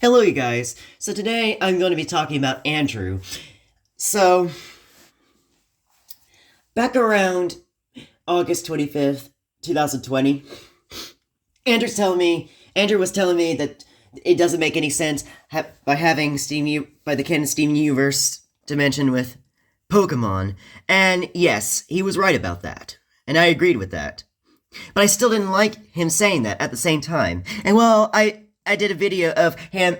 Hello, you guys. So today I'm going to be talking about Andrew. So, back around August 25th, 2020, Andrew was telling me that it doesn't make any sense by having by the canon Steven Universe dimension with Pokemon. And yes, he was right about that. And I agreed with that. But I still didn't like him saying that at the same time. And well, I did a video of him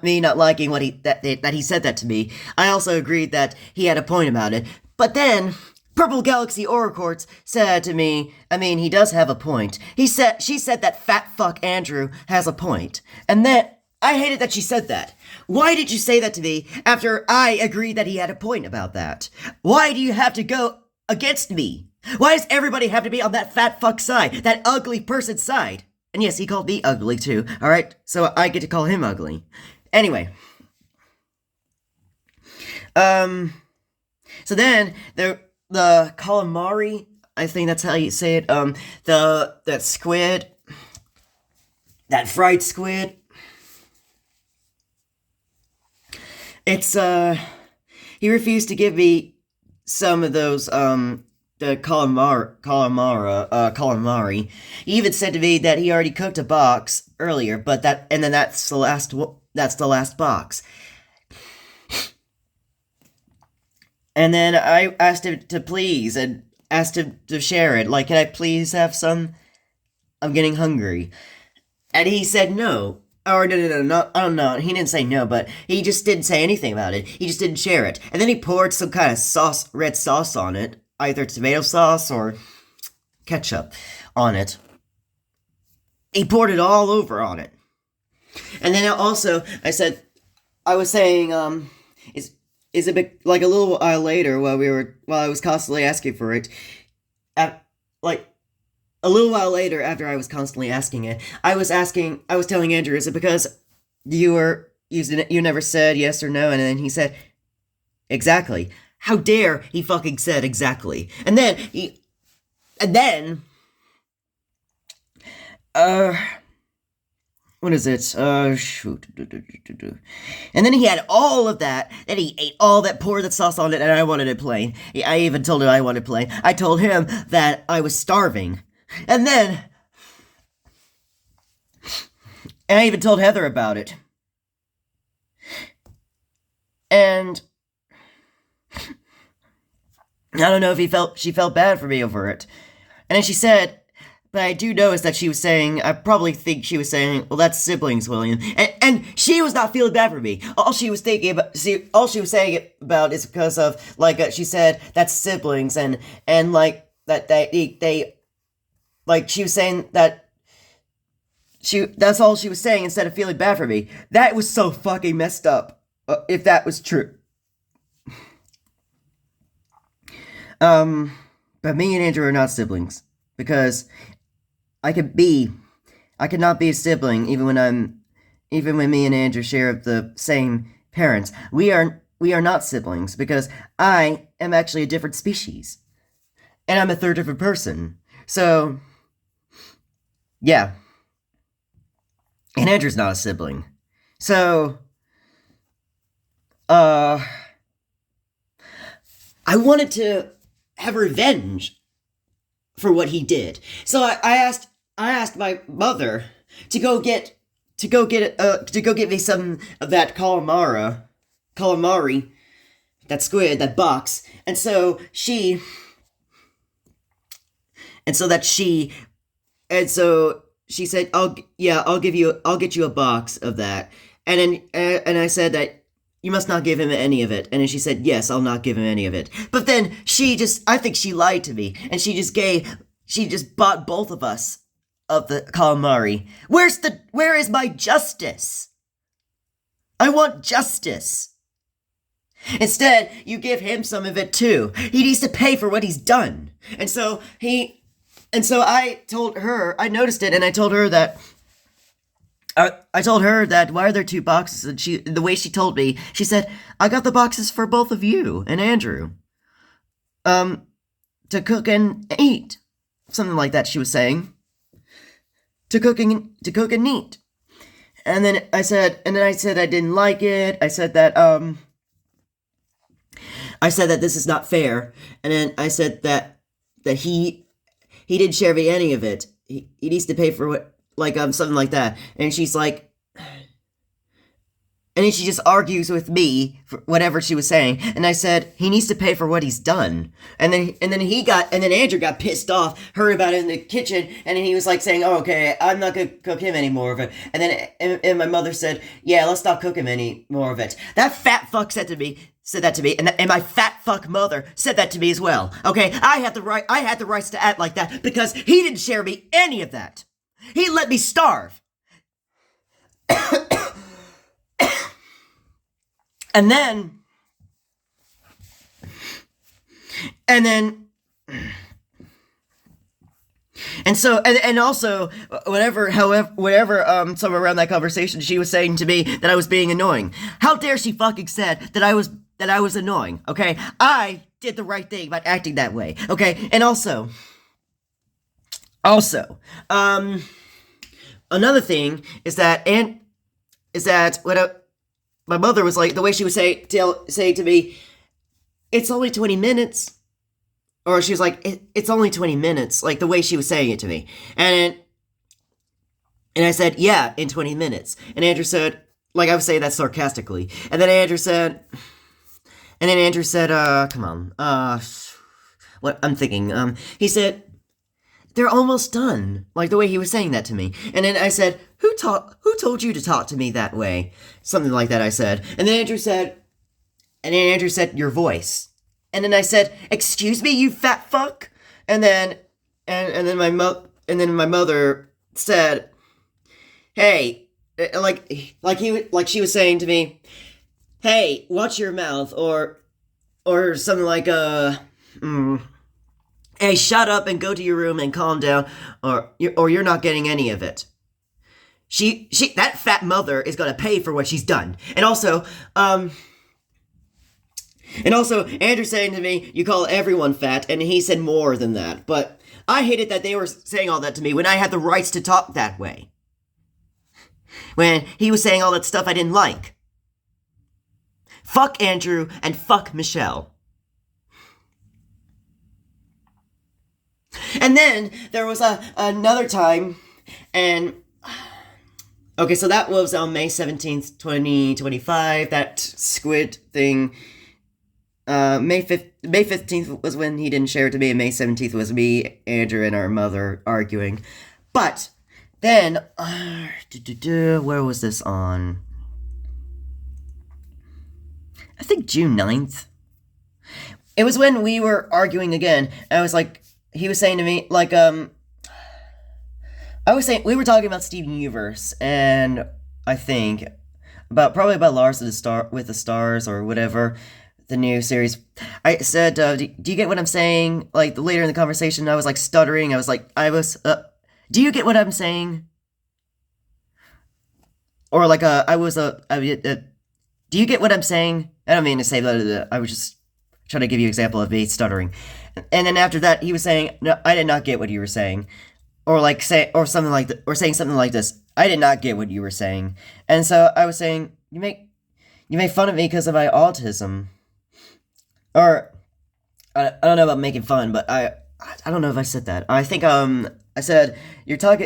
me not liking what that he said that to me. I also agreed that he had a point about it. But then Purple Galaxy Oracorts said to me, he does have a point. She said that fat fuck Andrew has a point. And then I hated that she said that. Why did you say that to me after I agreed that he had a point about that? Why do you have to go against me? Why does everybody have to be on that fat fuck side, that ugly person's side? And yes, he called me ugly too, alright? So I get to call him ugly. Anyway. So then, the calamari, I think that's how you say it, that squid, that fried squid, he refused to give me some of those, the calamari. He even said to me that he already cooked a box earlier, and then that's the last box. And then I asked him to please, and asked him to share it. Like, can I please have some? I'm getting hungry. And he said no. Or no, I don't know. He didn't say no, but he just didn't say anything about it. He just didn't share it. And then he poured some kind of red sauce on it. Either tomato sauce or ketchup on it. He poured it all over on it. And then also, I was saying, is it like a little while later while I was constantly asking for it, like a little while later after I was constantly asking it, I was telling Andrew, is it because you never said yes or no? And then he said, exactly. How dare he fucking said exactly. And then, what is it? Shoot. And then he had all of that, and he ate all that, poured that sauce on it, and I wanted it plain. I even told him I wanted plain. I told him that I was starving. And I even told Heather about it. And I don't know if she felt bad for me over it. And then she said, but I do notice that she was saying, I probably think she was saying, well, that's siblings, William. And she was not feeling bad for me. All she was saying about is because of, like, she said, that's siblings, and like, that they like, she was saying that that's all she was saying instead of feeling bad for me. That was so fucking messed up, if that was true. But me and Andrew are not siblings, because I cannot be a sibling even when me and Andrew share the same parents. We are not siblings, because I am actually a different species. And I'm a third different person. So, yeah. And Andrew's not a sibling. So, I wanted to have revenge for what he did. So I asked my mother to go get me some of that calamari, that squid, that box. And so she said, I'll get you a box of that. And I said that you must not give him any of it. And then she said, yes, I'll not give him any of it. But then I think she lied to me. And she just bought both of us of the calamari. Where is my justice? I want justice. Instead, you give him some of it too. He needs to pay for what he's done. And so I told her, I noticed it, and I told her that, why are there two boxes? And the way she told me, she said, I got the boxes for both of you and Andrew. To cook and eat. Something like that she was saying. To cook and eat. And then I said I didn't like it. I said that this is not fair. And then I said that he didn't share me any of it. He needs to pay for what, like, something like that. And she's like, and then she just argues with me for whatever she was saying. And I said, he needs to pay for what he's done. And then Andrew got pissed off, heard about it in the kitchen, and then he was like saying, oh, okay, I'm not gonna cook him any more of it. And then and my mother said, yeah, let's not cook him any more of it. That fat fuck said that to me, and my fat fuck mother said that to me as well. Okay, I had the rights to act like that because he didn't share me any of that. He let me starve. And then, and also, whatever, somewhere around that conversation, she was saying to me that I was being annoying. How dare she fucking said that I was annoying, okay? I did the right thing by acting that way, okay? And also, another thing is that, my mother was like, the way she would say to me, it's only 20 minutes. Or she was like, it's only 20 minutes. Like, the way she was saying it to me. And I said, yeah, in 20 minutes. And Andrew said, like, I was saying that sarcastically. And then Andrew said, come on. What I'm thinking, he said, they're almost done. Like, the way he was saying that to me. And then I said, who told you to talk to me that way? Something like that, I said. And then Andrew said, your voice. And then I said, excuse me, you fat fuck? And then my mother said, hey, like she was saying to me, hey, watch your mouth, or something like, hey, shut up and go to your room and calm down, or you're not getting any of it. That fat mother is gonna pay for what she's done. And also, Andrew saying to me, you call everyone fat, and he said more than that. But I hated that they were saying all that to me when I had the rights to talk that way. When he was saying all that stuff I didn't like. Fuck Andrew and fuck Michelle. And then there was another time, and okay, so that was on May 17th, 2025, that squid thing. May 15th was when he didn't share it to me, and May 17th was me, Andrew, and our mother arguing. But then, where was this on? I think June 9th. It was when we were arguing again, and I was like, he was saying to me, like, I was saying, we were talking about Steven Universe, and I think, probably about Lars with the Stars, or whatever, the new series. I said, do you get what I'm saying? Like, later in the conversation, I was, like, stuttering, do you get what I'm saying? Or, like, do you get what I'm saying? I don't mean to say that, I was just trying to give you an example of me stuttering. And then after that, he was saying, no, I did not get what you were saying. Or saying something like this. I did not get what you were saying. And so I was saying, you make fun of me because of my autism. Or, I don't know about making fun, but I don't know if I said that. I think, I said, you talk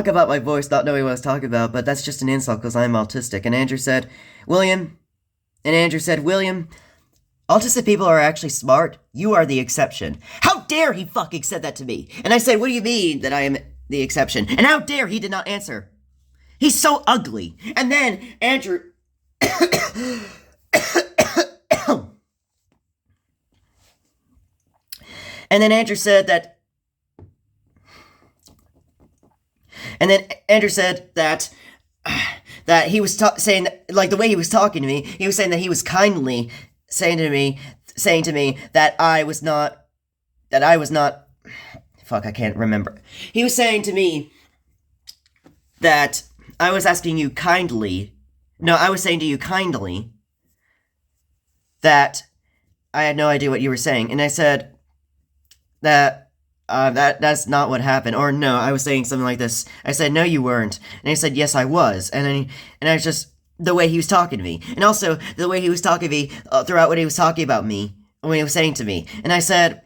about my voice not knowing what I was talking about, but that's just an insult because I'm autistic. And Andrew said, William, autistic people are actually smart. You are the exception. How dare he fucking said that to me? And I said, what do you mean that I am the exception? And how dare he did not answer? He's so ugly. And then Andrew... and then Andrew said that... And then Andrew said that he was saying, like, the way he was talking to me, he was saying that he was kindly saying to me that I was not, fuck, I can't remember. He was saying to me that I was asking you kindly, no, I was saying to you kindly that I had no idea what you were saying. And I said that that's not what happened. Or no, I was saying something like this. I said, no, you weren't. And he said, yes, I was. And I was just, the way he was talking to me. And also, the way he was talking to me throughout what he was talking about me, when he was saying to me. And I said,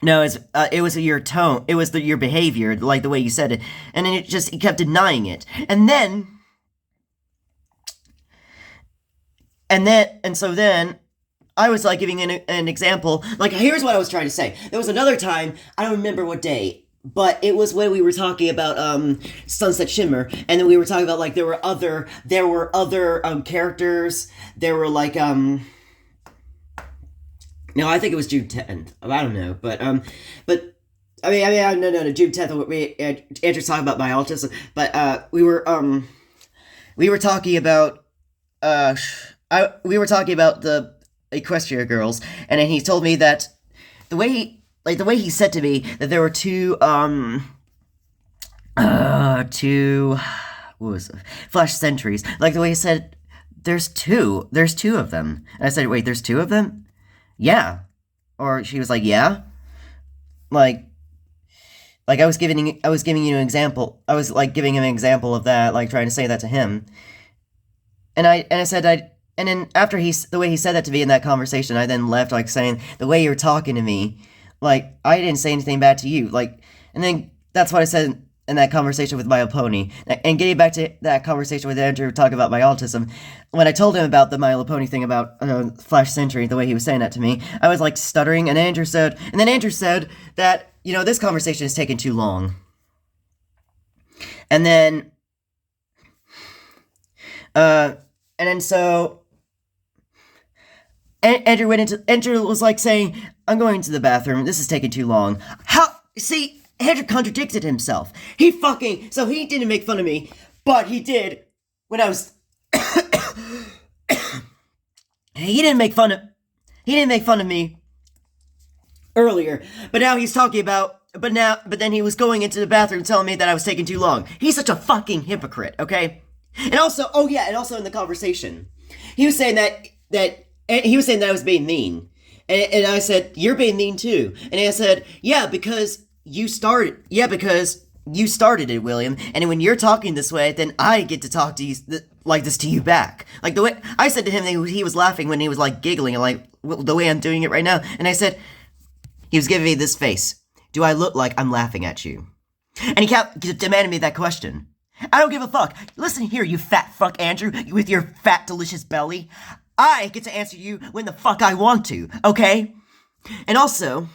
no, it was your tone. It was your behavior, like the way you said it. And then he kept denying it. And so then, I was like giving an example. Like, here's what I was trying to say. There was another time, I don't remember what day, but it was when we were talking about Sunset Shimmer, and then we were talking about like there were other characters. There were like no, I think it was June 10th. I don't know, but no, June 10th. Andrew's talking about my autism, but we were talking about we were talking about the Equestria girls, and then he told me that the way he said to me that there were two what was it? Flash Sentries, like the way he said there's two of them, and I said, wait, there's two of them? Yeah. Or she was like, yeah, like I was giving you an example. I was like giving him an example of that, like trying to say that to him, and I said and then after the way he said that to me in that conversation, I then left, like, saying, the way you're talking to me, like, I didn't say anything bad to you, like, and then that's what I said in that conversation with My Little Pony. And getting back to that conversation with Andrew talking about my autism, when I told him about the My Little Pony thing about Flash Sentry, the way he was saying that to me, I was, like, stuttering, and Andrew said that, you know, this conversation is taking too long. And then, so Andrew was like saying, I'm going to the bathroom, this is taking too long. See, Andrew contradicted himself. He didn't make fun of me, but he did when I was, he didn't make fun of me earlier, but now he's talking about, but then he was going into the bathroom telling me that I was taking too long. He's such a fucking hypocrite, okay? And also, in the conversation, he was saying that I was being mean. And I said, you're being mean too. And I said, yeah, because you started it, William. And when you're talking this way, then I get to talk to you like this to you back. Like the way I said to him, he was laughing when he was like giggling, and like the way I'm doing it right now. And I said, he was giving me this face. Do I look like I'm laughing at you? And he kept demanding me that question. I don't give a fuck. Listen here, you fat fuck Andrew, with your fat delicious belly. I get to answer you when the fuck I want to, okay? And also,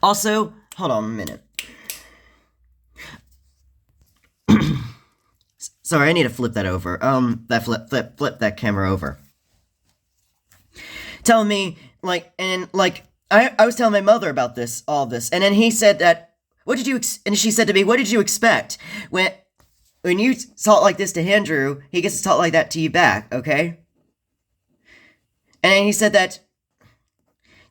hold on a minute. Sorry, I need to flip that over. Flip that camera over. Telling me, I was telling my mother about all of this, and then he said that, and she said to me, what did you expect? When you talk like this to Andrew, he gets to talk like that to you back, okay? And then he said that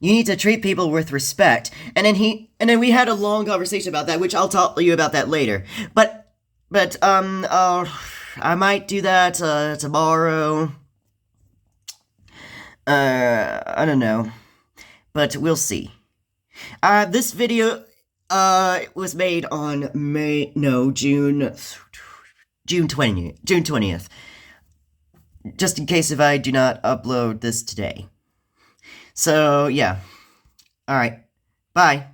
you need to treat people with respect. And then we had a long conversation about that, which I'll tell you about that later. But I might do that tomorrow. I don't know, but we'll see. This video was made on June 20th. Just in case if I do not upload this today. So, yeah. Alright. Bye.